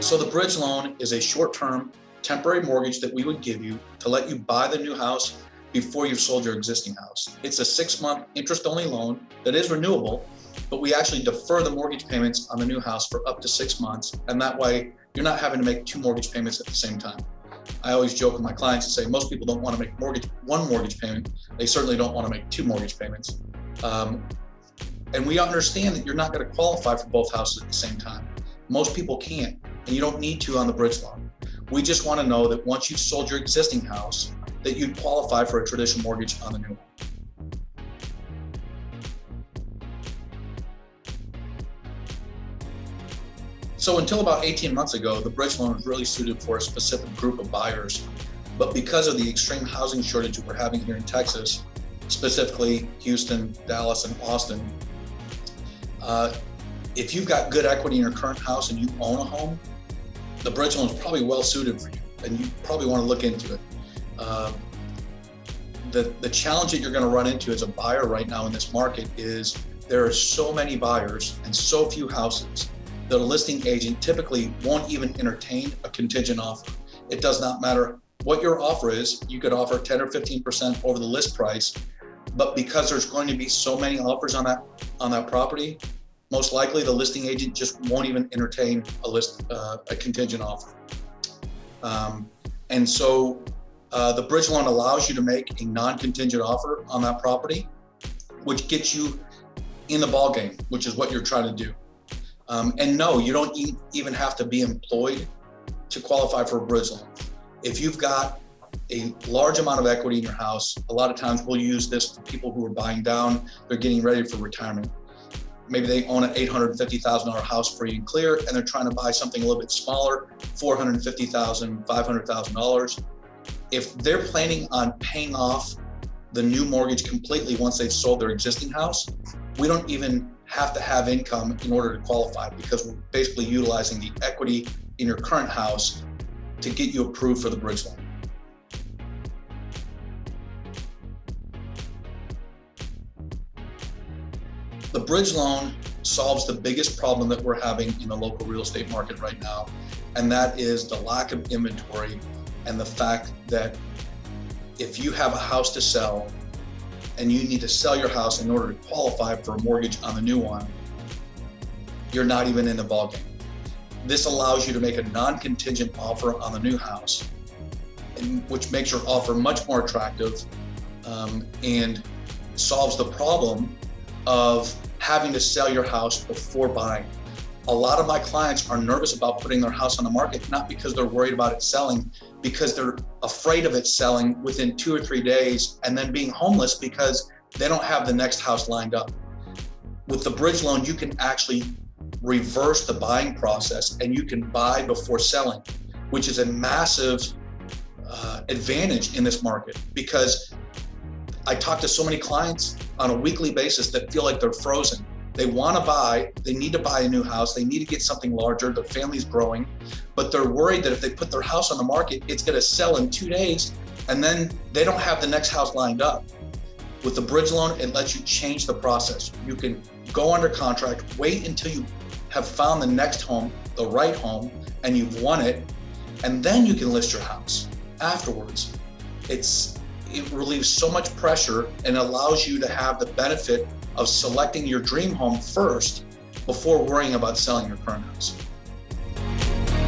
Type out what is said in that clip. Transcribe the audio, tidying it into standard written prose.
So the bridge loan is a short-term temporary mortgage that we would give you to let you buy the new house before you've sold your existing house. It's a 6-month interest-only loan that is renewable, but we actually defer the mortgage payments on the new house for up to 6 months, and that way you're not having to make 2 mortgage payments at the same time. I always joke with my clients and say most people don't want to make one mortgage payment. They certainly don't want to make 2 mortgage payments. And we understand that you're not going to qualify for both houses at the same time. Most people can't, and you don't need to on the bridge loan. We just want to know that once you've sold your existing house, that you'd qualify for a traditional mortgage on the new one. So until about 18 months ago, the bridge loan was really suited for a specific group of buyers. But because of the extreme housing shortage we're having here in Texas, specifically Houston, Dallas, and Austin, if you've got good equity in your current house and you own a home, the bridge loan is probably well suited for you, and you probably want to look into it. The challenge that you're going to run into as a buyer right now in this market is there are so many buyers and so few houses that a listing agent typically won't even entertain a contingent offer. It does not matter what your offer is. You could offer 10 or 15% over the list price, but because there's going to be so many offers on that property, most likely the listing agent just won't even entertain a contingent offer. And so the bridge loan allows you to make a non-contingent offer on that property, which gets you in the ballgame, which is what you're trying to do. And no, you don't even have to be employed to qualify for a bridge loan. If you've got a large amount of equity in your house, a lot of times we'll use this for people who are buying down, they're getting ready for retirement. Maybe they own an $850,000 house free and clear, and they're trying to buy something a little bit smaller, $450,000, $500,000. If they're planning on paying off the new mortgage completely once they've sold their existing house, we don't even have to have income in order to qualify, because we're basically utilizing the equity in your current house to get you approved for the bridge loan. The bridge loan solves the biggest problem that we're having in the local real estate market right now, and that is the lack of inventory and the fact that if you have a house to sell and you need to sell your house in order to qualify for a mortgage on the new one, you're not even in the ballgame. This allows you to make a non-contingent offer on the new house, which makes your offer much more attractive and solves the problem of having to sell your house before buying. A lot of my clients are nervous about putting their house on the market, not because they're worried about it selling, because they're afraid of it selling within 2 or 3 days and then being homeless because they don't have the next house lined up. With the bridge loan, you can actually reverse the buying process and you can buy before selling, which is a massive advantage in this market, because I talk to so many clients on a weekly basis that feel like they're frozen. They want to buy, they need to buy a new house, they need to get something larger, their family's growing, but they're worried that if they put their house on the market, it's going to sell in 2 days, and then they don't have the next house lined up. With the bridge loan, it lets you change the process. You can go under contract, wait until you have found the next home, the right home, and you've won it, and then you can list your house afterwards. It relieves so much pressure and allows you to have the benefit of selecting your dream home first before worrying about selling your current house.